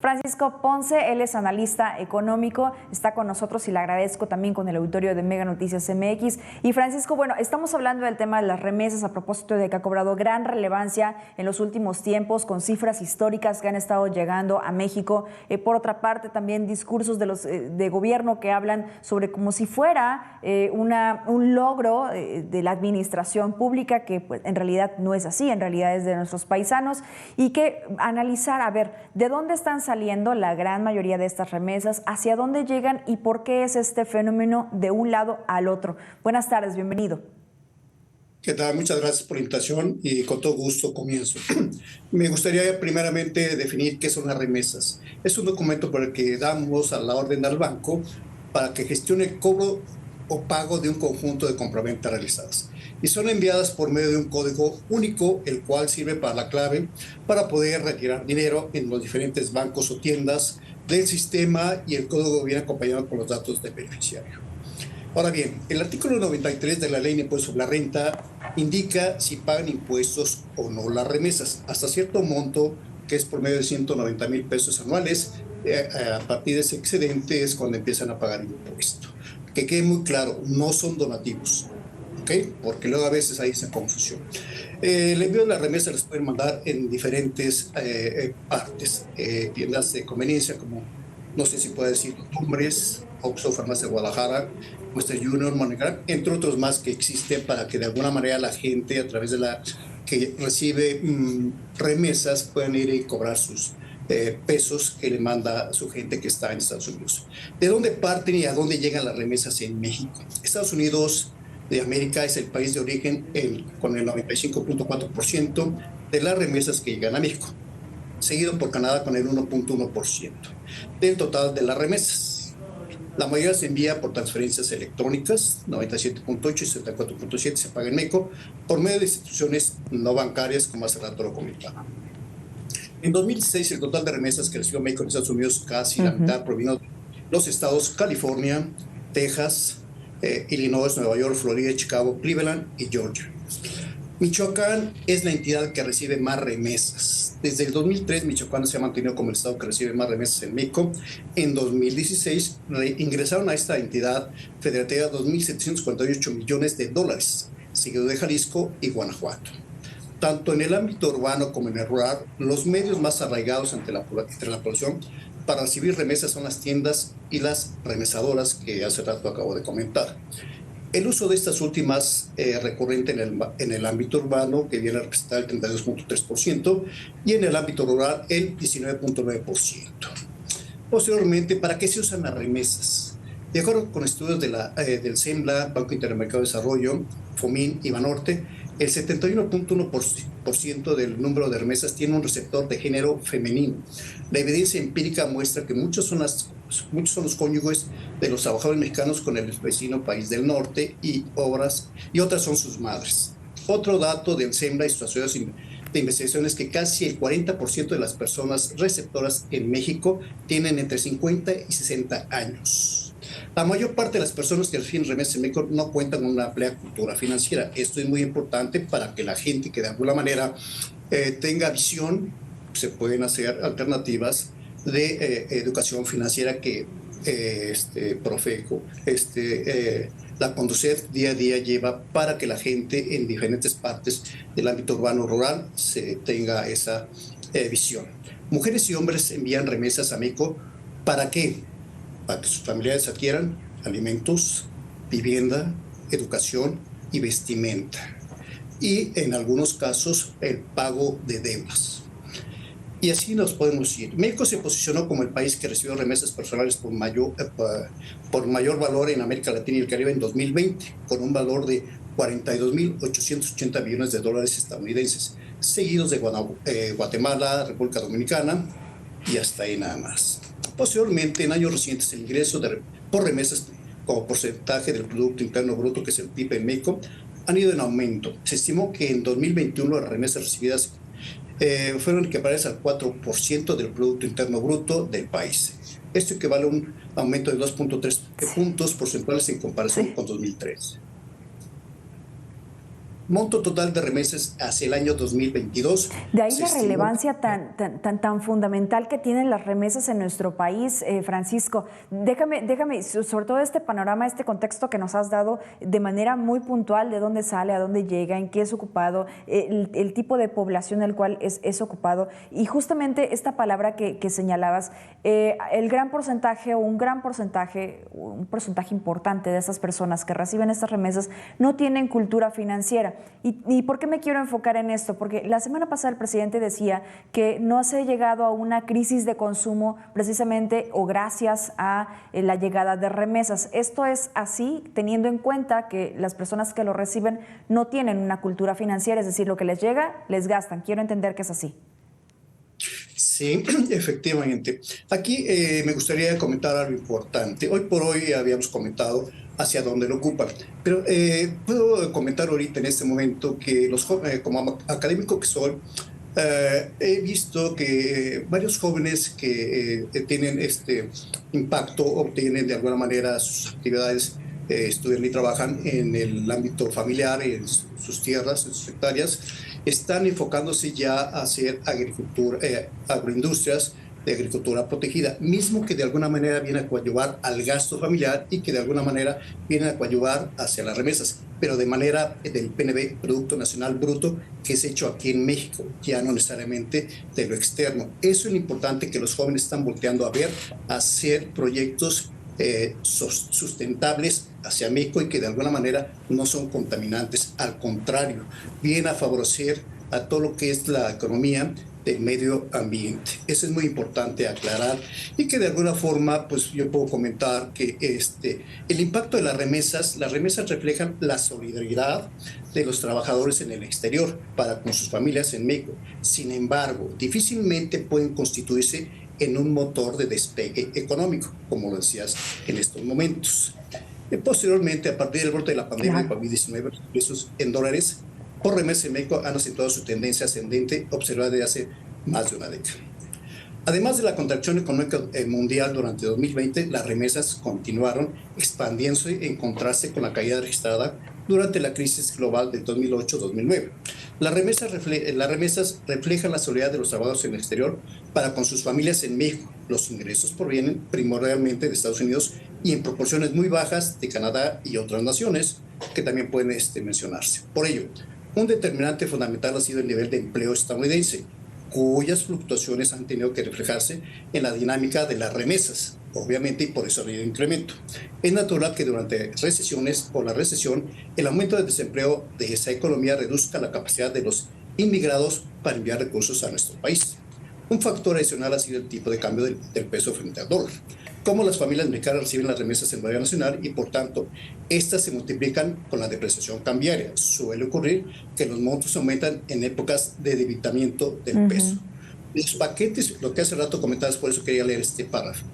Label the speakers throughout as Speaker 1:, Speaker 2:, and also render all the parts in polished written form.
Speaker 1: Francisco Ponce, él es analista económico, está con nosotros y le agradezco también con el auditorio de Mega Noticias MX. Y Francisco, bueno, estamos hablando del tema de las remesas a propósito de que ha cobrado gran relevancia en los últimos tiempos con cifras históricas que han estado llegando a México. Por otra parte, también discursos de gobierno que hablan sobre como si fuera un logro de la administración pública, que pues, en realidad no es así, en realidad es de nuestros paisanos, y que analizar, a ver, ¿de dónde están saliendo la gran mayoría de estas remesas? ¿Hacia dónde llegan y por qué es este fenómeno de un lado al otro? Buenas tardes, bienvenido.
Speaker 2: ¿Qué tal? Muchas gracias por la invitación y con todo gusto comienzo. Me gustaría primeramente definir qué son las remesas. Es un documento por el que damos a la orden al banco para que gestione el cobro o pago de un conjunto de compraventas realizadas. Y son enviadas por medio de un código único, el cual sirve para la clave para poder retirar dinero en los diferentes bancos o tiendas del sistema, y el código viene acompañado con los datos del beneficiario. Ahora bien, el artículo 93 de la Ley de Impuestos sobre la Renta indica si pagan impuestos o no las remesas, hasta cierto monto, que es por medio de 190,000 pesos anuales. A partir de ese excedente es cuando empiezan a pagar impuesto. Que quede muy claro, no son donativos, ¿ok? Porque luego a veces hay esa confusión. El envío de las remesas les pueden mandar en diferentes partes, tiendas de conveniencia como, no sé si puedo decir, Tumbres, Oxxo, Farmacia Guadalajara, Western Union, MoneyGram, entre otros más que existen, para que de alguna manera la gente, a través de la que recibe remesas, puedan ir y cobrar sus pesos que le manda su gente que está en Estados Unidos. ¿De dónde parten y a dónde llegan las remesas en México? Estados Unidos de América es el país de origen con el 95.4% de las remesas que llegan a México, seguido por Canadá con el 1.1% del total de las remesas. La mayoría se envía por transferencias electrónicas, 97.8 y 74.7 se paga en México, por medio de instituciones no bancarias, como hace rato lo comentaba. En 2016, el total de remesas que recibió México en Estados Unidos, casi la mitad, provino de los estados California, Texas, Illinois, Nueva York, Florida, Chicago, Cleveland y Georgia. Michoacán es la entidad que recibe más remesas. Desde el 2003, Michoacán se ha mantenido como el estado que recibe más remesas en México. En 2016, ingresaron a esta entidad federativa 2.748 millones de dólares, seguido de Jalisco y Guanajuato. Tanto en el ámbito urbano como en el rural, los medios más arraigados entre la población para recibir remesas son las tiendas y las remesadoras, que hace rato acabo de comentar. El uso de estas últimas recurrente en el ámbito urbano, que viene a representar el 32.3%, y en el ámbito rural el 19.9%. Posteriormente, ¿para qué se usan las remesas? De acuerdo con estudios del CEMLA, Banco Interamericano de Desarrollo, FOMIN y Banorte, el 71.1% del número de remesas tiene un receptor de género femenino. La evidencia empírica muestra que muchos son los cónyuges de los trabajadores mexicanos con el vecino país del norte y otras son sus madres. Otro dato del CEMLA y sus asociados de investigación es que casi el 40% de las personas receptoras en México tienen entre 50 y 60 años. La mayor parte de las personas que reciben remesas en México no cuentan con una amplia cultura financiera. Esto es muy importante para que la gente que de alguna manera tenga visión, se pueden hacer alternativas de educación financiera que Profeco, la Conducef día a día lleva para que la gente en diferentes partes del ámbito urbano rural tenga esa visión. Mujeres y hombres envían remesas a México. ¿Para qué? Para que sus familiares adquieran alimentos, vivienda, educación y vestimenta. Y en algunos casos el pago de deudas. Y así nos podemos ir. México se posicionó como el país que recibió remesas personales por mayor valor en América Latina y el Caribe en 2020, con un valor de 42.880 millones de dólares estadounidenses, seguidos de Guatemala, República Dominicana y hasta ahí nada más. Posteriormente, en años recientes, el ingreso por remesas como porcentaje del Producto Interno Bruto, que es el PIB en México, han ido en aumento. Se estimó que en 2021 las remesas recibidas fueron equiparadas al 4% del Producto Interno Bruto del país. Esto equivale a un aumento de 2.3 puntos porcentuales en comparación con 2003. Monto total de remesas hacia el año 2022
Speaker 1: De ahí
Speaker 2: se
Speaker 1: la
Speaker 2: estimó.
Speaker 1: relevancia tan fundamental que tienen las remesas en nuestro país, Francisco. Déjame, sobre todo este panorama, este contexto que nos has dado de manera muy puntual, de dónde sale, a dónde llega, en qué es ocupado, el tipo de población al cual es ocupado. Y justamente esta palabra que señalabas, el gran porcentaje o un porcentaje importante de esas personas que reciben estas remesas no tienen cultura financiera. ¿Y por qué me quiero enfocar en esto? Porque la semana pasada el presidente decía que no se ha llegado a una crisis de consumo precisamente o gracias a la llegada de remesas. Esto es así teniendo en cuenta que las personas que lo reciben no tienen una cultura financiera, es decir, lo que les llega, les gastan. Quiero entender que es así.
Speaker 2: Sí, efectivamente. Aquí me gustaría comentar algo importante. Hoy por hoy habíamos comentado hacia dónde lo ocupan, pero puedo comentar ahorita en este momento que como académico que soy, he visto que varios jóvenes que tienen este impacto obtienen de alguna manera sus actividades, estudian y trabajan en el ámbito familiar, en sus tierras, en sus hectáreas, están enfocándose ya a hacer agricultura, agroindustrias de agricultura protegida, mismo que de alguna manera viene a coadyuvar al gasto familiar y que de alguna manera viene a coadyuvar hacia las remesas, pero de manera del PNB, Producto Nacional Bruto, que es hecho aquí en México, ya no necesariamente de lo externo. Eso es lo importante que los jóvenes están volteando a ver, a hacer proyectos sustentables hacia México y que de alguna manera no son contaminantes, al contrario, viene a favorecer a todo lo que es la economía del medio ambiente. Eso es muy importante aclarar y que de alguna forma, pues yo puedo comentar que el impacto de las remesas reflejan la solidaridad de los trabajadores en el exterior para con sus familias en México. Sin embargo, difícilmente pueden constituirse en un motor de despegue económico, como lo decías en estos momentos. Posteriormente, a partir del brote de la pandemia de COVID-19, los ingresos en dólares por remesas en México han acentuado su tendencia ascendente observada desde hace más de una década. Además de la contracción económica mundial durante 2020, las remesas continuaron expandiéndose en contraste con la caída registrada durante la crisis global del 2008-2009. Las remesas reflejan la solidaridad de los trabajadores en el exterior para con sus familias en México. Los ingresos provienen primordialmente de Estados Unidos y en proporciones muy bajas de Canadá y otras naciones que también pueden mencionarse. Por ello, un determinante fundamental ha sido el nivel de empleo estadounidense, cuyas fluctuaciones han tenido que reflejarse en la dinámica de las remesas, obviamente, y por eso ha habido incremento. Es natural que durante recesiones o la recesión, el aumento del desempleo de esa economía reduzca la capacidad de los inmigrados para enviar recursos a nuestro país. Un factor adicional ha sido el tipo de cambio del peso frente al dólar. Cómo las familias mexicanas reciben las remesas en moneda nacional y, por tanto, estas se multiplican con la depreciación cambiaria. Suele ocurrir que los montos aumentan en épocas de debilitamiento del peso. Los paquetes, lo que hace rato comentabas, por eso quería leer este párrafo.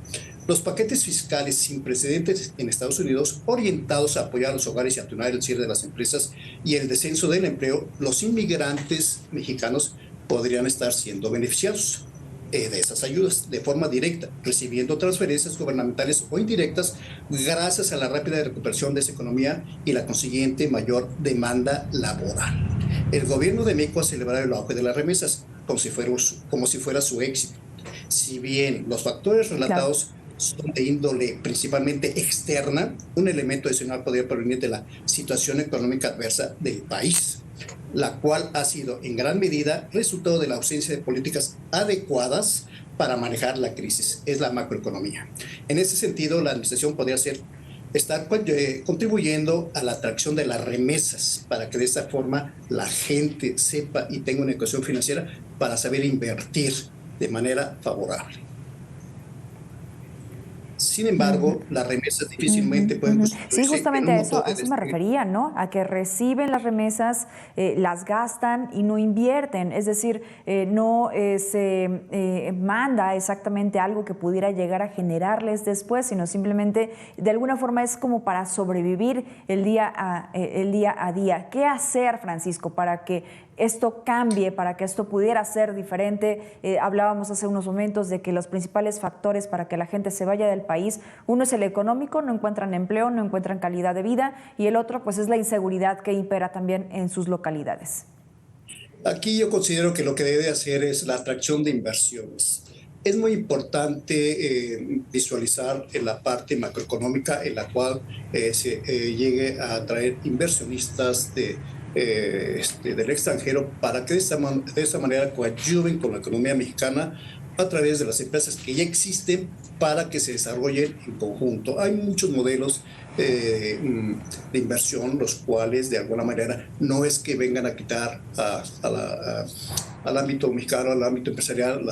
Speaker 2: Los paquetes fiscales sin precedentes en Estados Unidos, orientados a apoyar a los hogares y a atenuar el cierre de las empresas y el descenso del empleo, los inmigrantes mexicanos podrían estar siendo beneficiados de esas ayudas de forma directa, recibiendo transferencias gubernamentales o indirectas gracias a la rápida recuperación de esa economía y la consiguiente mayor demanda laboral. El gobierno de México ha celebrado el auge de las remesas como si fuera su éxito. Si bien los factores relatados son de índole principalmente externa, un elemento adicional podría provenir de la situación económica adversa del país, la cual ha sido en gran medida resultado de la ausencia de políticas adecuadas para manejar la crisis, es la macroeconomía. En ese sentido, la administración podría estar contribuyendo a la atracción de las remesas para que de esta forma la gente sepa y tenga una educación financiera para saber invertir de manera favorable. Sin embargo, las remesas difícilmente pueden
Speaker 1: Sí,
Speaker 2: constituirse
Speaker 1: justamente
Speaker 2: en un
Speaker 1: a eso
Speaker 2: motor de
Speaker 1: me refería, ¿no? A que reciben las remesas, las gastan y no invierten. Es decir, no se manda exactamente algo que pudiera llegar a generarles después, sino simplemente, de alguna forma, es como para sobrevivir el día a día. ¿Qué hacer, Francisco, para que esto cambie, para que esto pudiera ser diferente? Hablábamos hace unos momentos de que los principales factores para que la gente se vaya del país, uno es el económico, no encuentran empleo, no encuentran calidad de vida, y el otro pues es la inseguridad que impera también en sus localidades.
Speaker 2: Aquí yo considero que lo que debe hacer es la atracción de inversiones. Es muy importante visualizar en la parte macroeconómica en la cual se llegue a atraer inversionistas del extranjero para que de esta manera coadyuven con la economía mexicana a través de las empresas que ya existen para que se desarrollen en conjunto. Hay muchos modelos de inversión, los cuales de alguna manera no es que vengan a quitar al ámbito mexicano, al ámbito empresarial,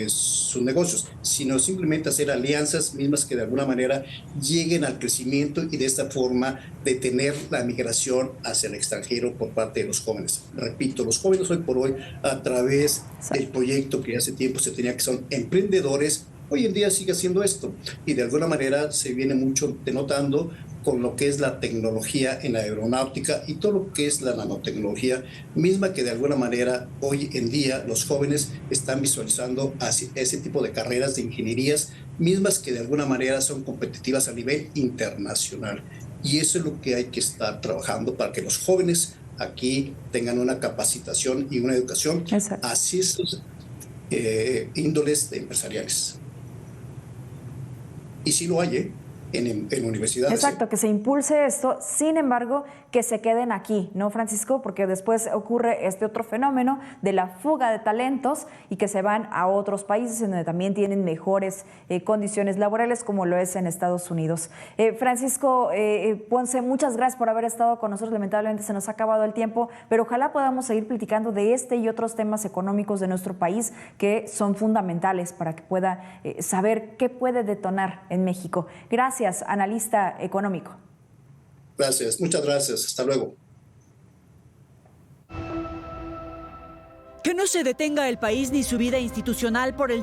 Speaker 2: sus negocios, sino simplemente hacer alianzas mismas que de alguna manera lleguen al crecimiento y de esta forma detener la migración hacia el extranjero por parte de los jóvenes. Repito, los jóvenes hoy por hoy, a través del proyecto que hace tiempo se tenía, que son emprendedores, hoy en día sigue haciendo esto y de alguna manera se viene mucho denotando con lo que es la tecnología en la aeronáutica y todo lo que es la nanotecnología, misma que de alguna manera hoy en día los jóvenes están visualizando hacia ese tipo de carreras de ingenierías, mismas que de alguna manera son competitivas a nivel internacional. Y eso es lo que hay que estar trabajando para que los jóvenes aquí tengan una capacitación y una educación hacia esos índoles empresariales. Y sí lo hay, en universidades.
Speaker 1: Exacto, que se impulse esto, sin embargo, que se queden aquí, ¿no, Francisco? Porque después ocurre este otro fenómeno de la fuga de talentos y que se van a otros países en donde también tienen mejores condiciones laborales, como lo es en Estados Unidos. Francisco Ponce, muchas gracias por haber estado con nosotros. Lamentablemente se nos ha acabado el tiempo, pero ojalá podamos seguir platicando de este y otros temas económicos de nuestro país que son fundamentales para que pueda saber qué puede detonar en México. Gracias, analista económico.
Speaker 2: Gracias, muchas gracias. Hasta luego.
Speaker 3: Que no se detenga el país ni su vida institucional por el